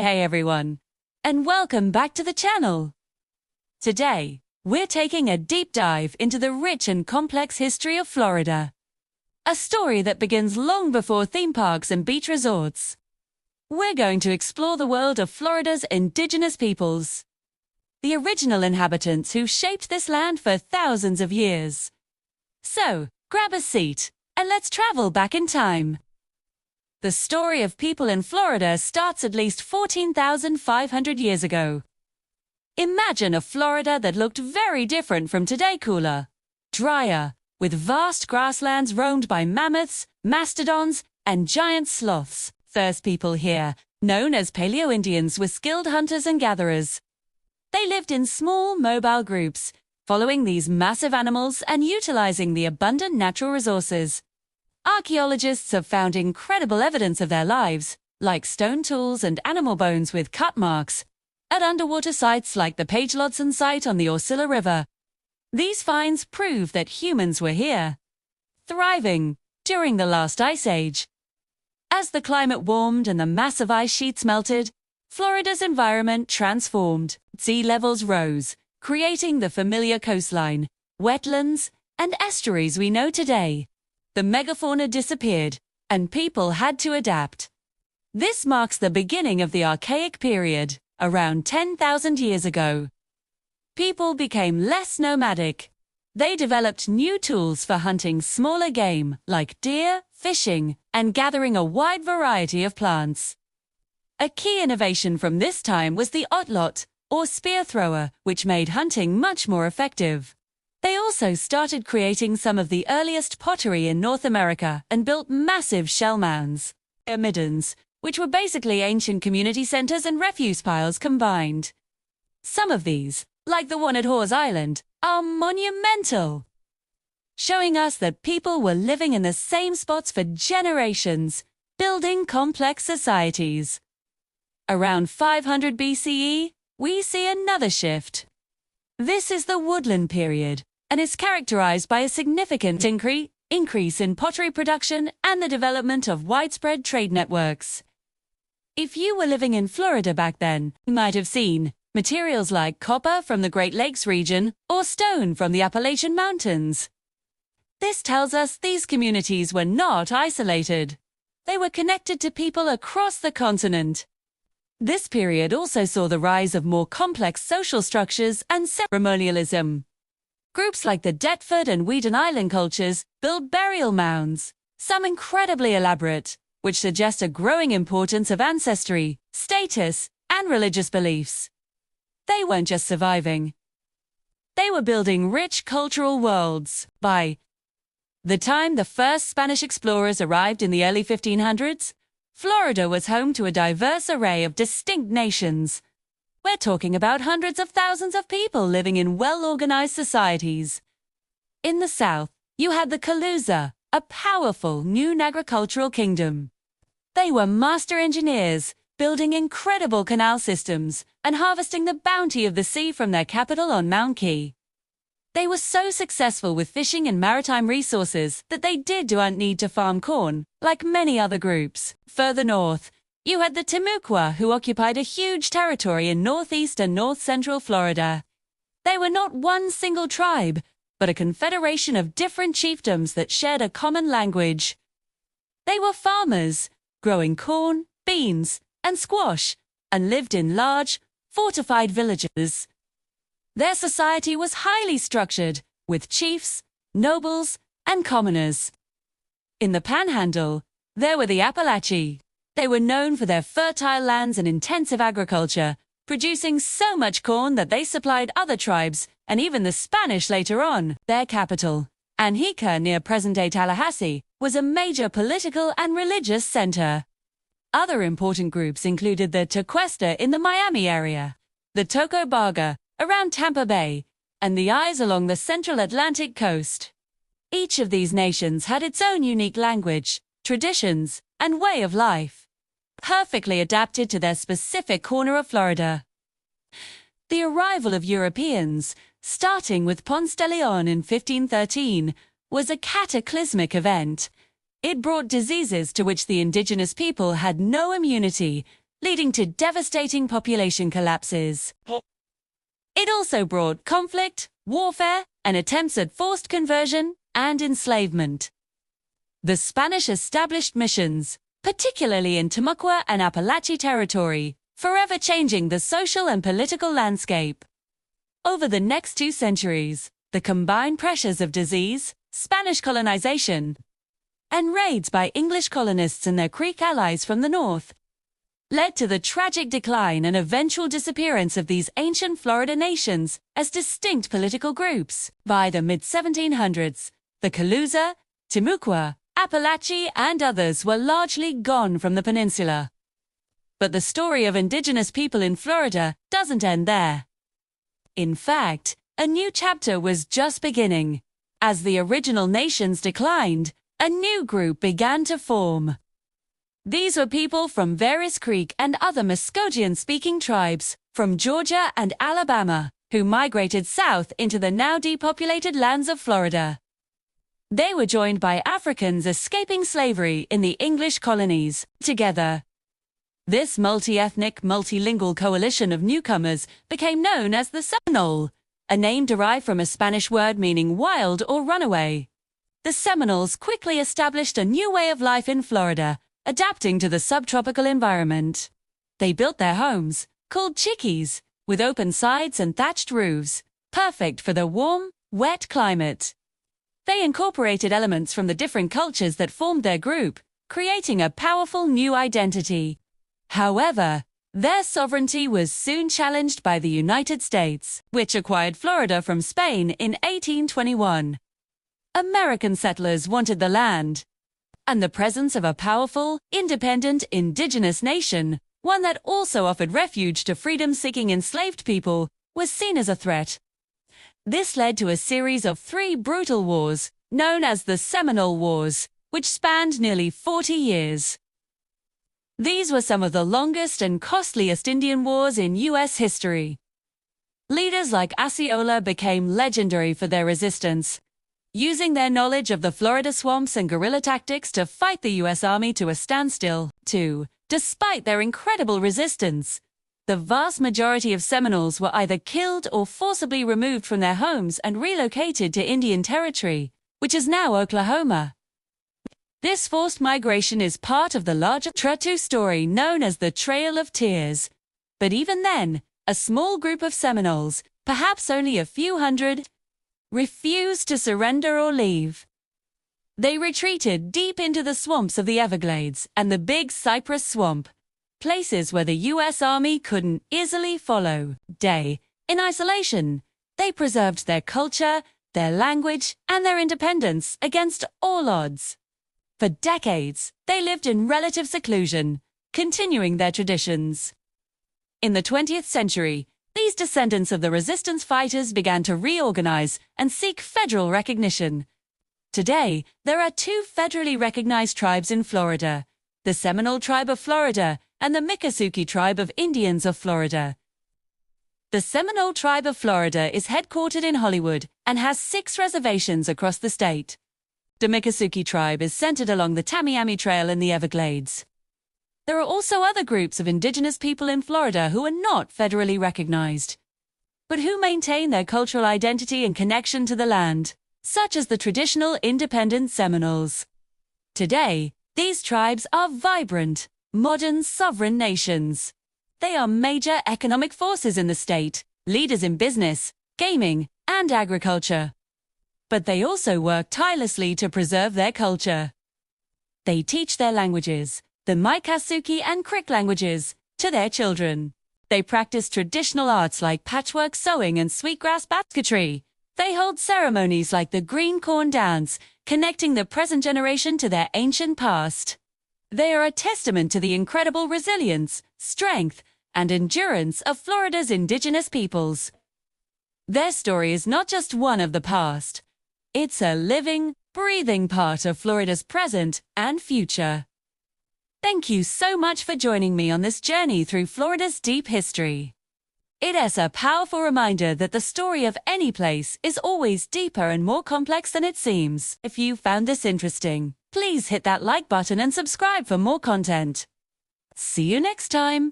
Hey everyone, and welcome back to the channel. Today, we're taking a deep dive into the rich and complex history of Florida. A story that begins long before theme parks and beach resorts. We're going to explore the world of Florida's indigenous peoples, the original inhabitants who shaped this land for thousands of years. So, grab a seat, and let's travel back in time. The story of people in Florida starts at least 14,500 years ago. Imagine a Florida that looked very different from today, cooler, drier, with vast grasslands roamed by mammoths, mastodons, and giant sloths. First people here, known as Paleo-Indians, were skilled hunters and gatherers. They lived in small, mobile groups, following these massive animals and utilizing the abundant natural resources. Archaeologists have found incredible evidence of their lives, like stone tools and animal bones with cut marks, at underwater sites like the Page Lodson site on the Orcilla River. These finds prove that humans were here, thriving, during the last ice age. As the climate warmed and the massive ice sheets melted, Florida's environment transformed. Sea levels rose, creating the familiar coastline, wetlands, and estuaries we know today. The megafauna disappeared, and people had to adapt. This marks the beginning of the Archaic period, around 10,000 years ago. People became less nomadic. They developed new tools for hunting smaller game, like deer, fishing, and gathering a wide variety of plants. A key innovation from this time was the otlot, or spear thrower, which made hunting much more effective. They also started creating some of the earliest pottery in North America and built massive shell mounds, midens, which were basically ancient community centers and refuse piles combined. Some of these, like the one at Hawes Island, are monumental, showing us that people were living in the same spots for generations, building complex societies. Around 500 BCE, we see another shift. This is the woodland period, and is characterized by a significant increase in pottery production and the development of widespread trade networks. If you were living in Florida back then, you might have seen materials like copper from the Great Lakes region or stone from the Appalachian Mountains. This tells us these communities were not isolated. They were connected to people across the continent. This period also saw the rise of more complex social structures and ceremonialism. Groups like the Deptford and Weedon Island cultures built burial mounds, some incredibly elaborate, which suggest a growing importance of ancestry, status, and religious beliefs. They weren't just surviving. They were building rich cultural worlds. By the time the first Spanish explorers arrived in the early 1500s, Florida was home to a diverse array of distinct nations. We're talking about hundreds of thousands of people living in well-organized societies. In the south, you had the Calusa, a powerful new agricultural kingdom. They were master engineers, building incredible canal systems and harvesting the bounty of the sea from their capital on Mount Key. They were so successful with fishing and maritime resources that they didn't need to farm corn, like many other groups. Further north, you had the Timucua, who occupied a huge territory in northeast and north-central Florida. They were not one single tribe, but a confederation of different chiefdoms that shared a common language. They were farmers, growing corn, beans, and squash, and lived in large, fortified villages. Their society was highly structured, with chiefs, nobles, and commoners. In the Panhandle, there were the Appalachi. They were known for their fertile lands and intensive agriculture, producing so much corn that they supplied other tribes, and even the Spanish later on. Their capital, Anhica near present-day Tallahassee, was a major political and religious center. Other important groups included the Tequesta in the Miami area, the Tocobaga around Tampa Bay, and the Ayes along the central Atlantic coast. Each of these nations had its own unique language, traditions, and way of life, perfectly adapted to their specific corner of Florida. The arrival of Europeans, starting with Ponce de Leon in 1513, was a cataclysmic event. It brought diseases to which the indigenous people had no immunity, leading to devastating population collapses. It also brought conflict, warfare, and attempts at forced conversion and enslavement. The Spanish established missions, particularly in Timucua and Apalachee territory, forever changing the social and political landscape. Over the next 2 centuries, the combined pressures of disease, Spanish colonization, and raids by English colonists and their Creek allies from the north led to the tragic decline and eventual disappearance of these ancient Florida nations as distinct political groups. By the mid-1700s, the Calusa, Timucua, Apalachee, and others were largely gone from the peninsula. But the story of indigenous people in Florida doesn't end there. In fact, a new chapter was just beginning. As the original nations declined, a new group began to form. These were people from various Creek and other Muskogean-speaking tribes from Georgia and Alabama who migrated south into the now depopulated lands of Florida. They were joined by Africans escaping slavery in the English colonies. Together, this multi-ethnic, multilingual coalition of newcomers became known as the Seminole, a name derived from a Spanish word meaning wild or runaway. The Seminoles quickly established a new way of life in Florida, adapting to the subtropical environment. They built their homes, called chickees, with open sides and thatched roofs, perfect for the warm, wet climate. They incorporated elements from the different cultures that formed their group, creating a powerful new identity. However, their sovereignty was soon challenged by the United States, which acquired Florida from Spain in 1821. American settlers wanted the land, and the presence of a powerful, independent, indigenous nation, one that also offered refuge to freedom-seeking enslaved people, was seen as a threat. This led to a series of 3 brutal wars, known as the Seminole Wars, which spanned nearly 40 years. These were some of the longest and costliest Indian wars in U.S. history. Leaders like Osceola became legendary for their resistance, using their knowledge of the Florida swamps and guerrilla tactics to fight the U.S. Army to a standstill. Despite their incredible resistance, the vast majority of Seminoles were either killed or forcibly removed from their homes and relocated to Indian Territory, which is now Oklahoma. This forced migration is part of the larger true story known as the Trail of Tears. But even then, a small group of Seminoles, perhaps only a few hundred, refused to surrender or leave. They retreated deep into the swamps of the Everglades and the Big Cypress Swamp, places where the U.S. Army couldn't easily follow. In isolation, they preserved their culture, their language, and their independence against all odds. For decades, they lived in relative seclusion, continuing their traditions. In the 20th century, these descendants of the resistance fighters began to reorganize and seek federal recognition. Today, there are 2 federally recognized tribes in Florida, the Seminole Tribe of Florida and the Miccosukee Tribe of Indians of Florida. The Seminole Tribe of Florida is headquartered in Hollywood and has 6 reservations across the state. The Miccosukee Tribe is centered along the Tamiami Trail in the Everglades. There are also other groups of indigenous people in Florida who are not federally recognized, but who maintain their cultural identity and connection to the land, such as the traditional independent Seminoles. Today, these tribes are vibrant, modern sovereign nations. They are major economic forces in the state, leaders in business, gaming, and agriculture. But they also work tirelessly to preserve their culture. They teach their languages, the Miccosukee and Creek languages, to their children. They practice traditional arts like patchwork sewing and sweetgrass basketry. They hold ceremonies like the Green Corn Dance, connecting the present generation to their ancient past. They are a testament to the incredible resilience, strength, and endurance of Florida's indigenous peoples. Their story is not just one of the past. It's a living, breathing part of Florida's present and future. Thank you so much for joining me on this journey through Florida's deep history. It is a powerful reminder that the story of any place is always deeper and more complex than it seems. If you found this interesting, please hit that like button and subscribe for more content. See you next time.